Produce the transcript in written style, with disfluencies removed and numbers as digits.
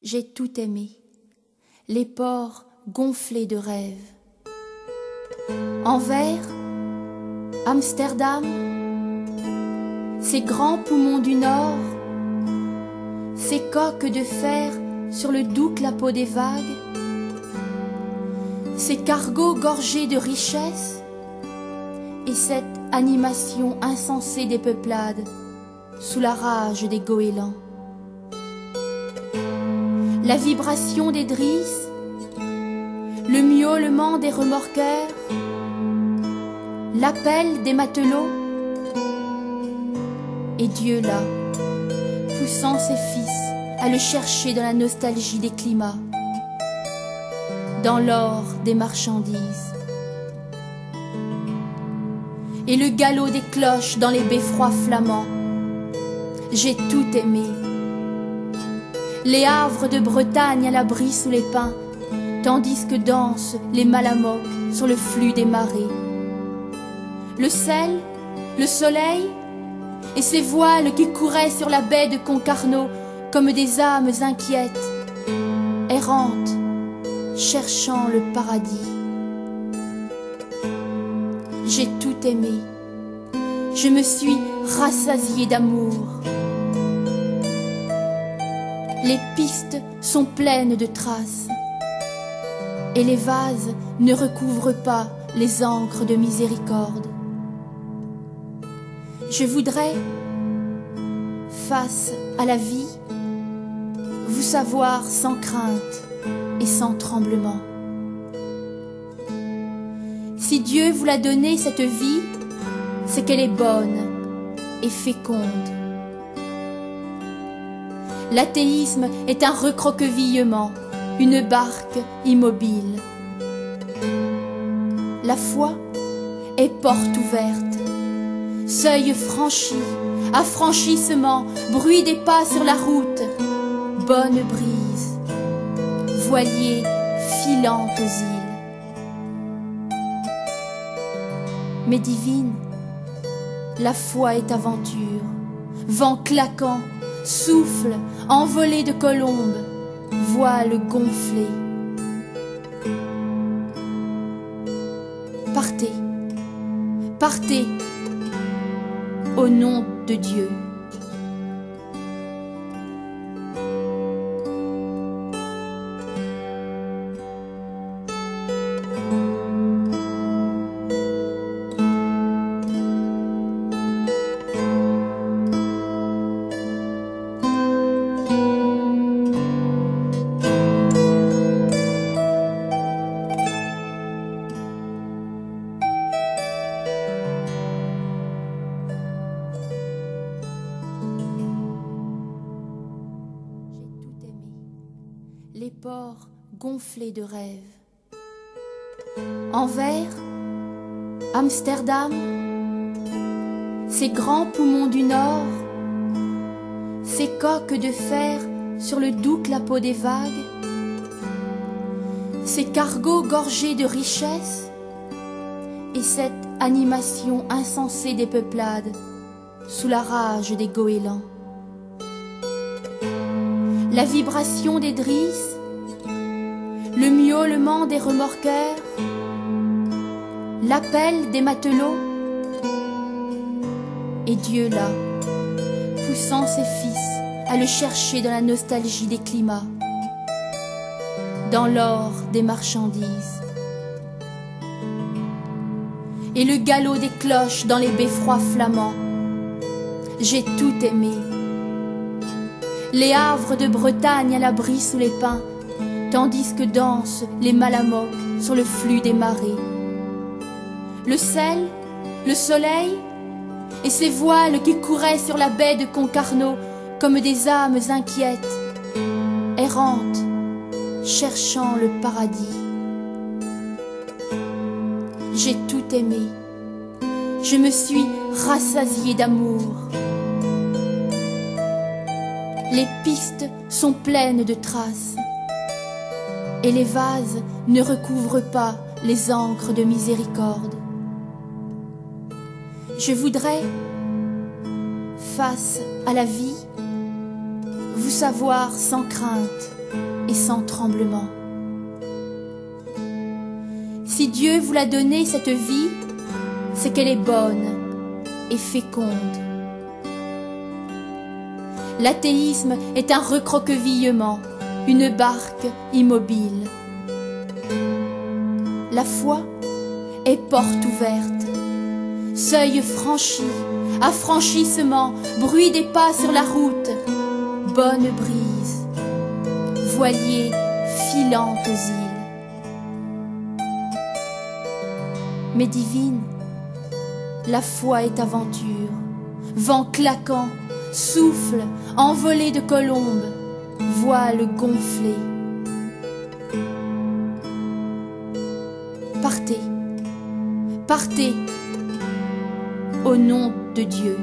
J'ai tout aimé, les pores gonflés de rêves. Anvers, Amsterdam, ces grands poumons du Nord, ces coques de fer sur le doux clapot des vagues, ces cargos gorgés de richesses, et cette animation insensée des peuplades sous la rage des goélands. La vibration des drisses, le miaulement des remorqueurs, l'appel des matelots, et Dieu là, poussant ses fils à le chercher dans la nostalgie des climats, dans l'or des marchandises. Et le galop des cloches dans les beffrois flamands. J'ai tout aimé. Les havres de Bretagne à l'abri sous les pins, tandis que dansent les malamocs sur le flux des marées. Le sel, le soleil, et ces voiles qui couraient sur la baie de Concarneau comme des âmes inquiètes, errantes, cherchant le paradis. J'ai tout aimé, je me suis rassasiée d'amour. Les pistes sont pleines de traces, et les vases ne recouvrent pas les encres de miséricorde. Je voudrais, face à la vie, vous savoir sans crainte et sans tremblement. Si Dieu vous l'a donnée cette vie, c'est qu'elle est bonne et féconde. L'athéisme est un recroquevillement, une barque immobile. La foi est porte ouverte, seuil franchi, affranchissement, bruit des pas sur la route, bonne brise, voilier filant aux îles. Mais divine, la foi est aventure, vent claquant, souffle envolé de colombes, voile gonflé. Partez, partez, au nom de Dieu. Les pores gonflés de rêves. Anvers, Amsterdam, ces grands poumons du Nord, ces coques de fer sur le doux clapot des vagues, ces cargos gorgés de richesses, et cette animation insensée des peuplades sous la rage des goélands. La vibration des drisses, le miaulement des remorqueurs, l'appel des matelots, et Dieu là, poussant ses fils à le chercher dans la nostalgie des climats, dans l'or des marchandises. Et le galop des cloches dans les beffrois flamands. J'ai tout aimé. Les havres de Bretagne à l'abri sous les pins, tandis que dansent les malamocs sur le flux des marées. Le sel, le soleil, et ces voiles qui couraient sur la baie de Concarneau comme des âmes inquiètes, errantes, cherchant le paradis. J'ai tout aimé, je me suis rassasiée d'amour. Les pistes sont pleines de traces, et les vases ne recouvrent pas les encres de miséricorde. Je voudrais, face à la vie, vous savoir sans crainte et sans tremblement. Si Dieu vous l'a donnée cette vie, c'est qu'elle est bonne et féconde. L'athéisme est un recroquevillement, une barque immobile. La foi est porte ouverte, seuil franchi, affranchissement, bruit des pas sur la route, bonne brise, voilier filant aux îles. Mais divine, la foi est aventure, vent claquant, souffle, envolé de colombes, voile gonflé. Partez, partez, au nom de Dieu.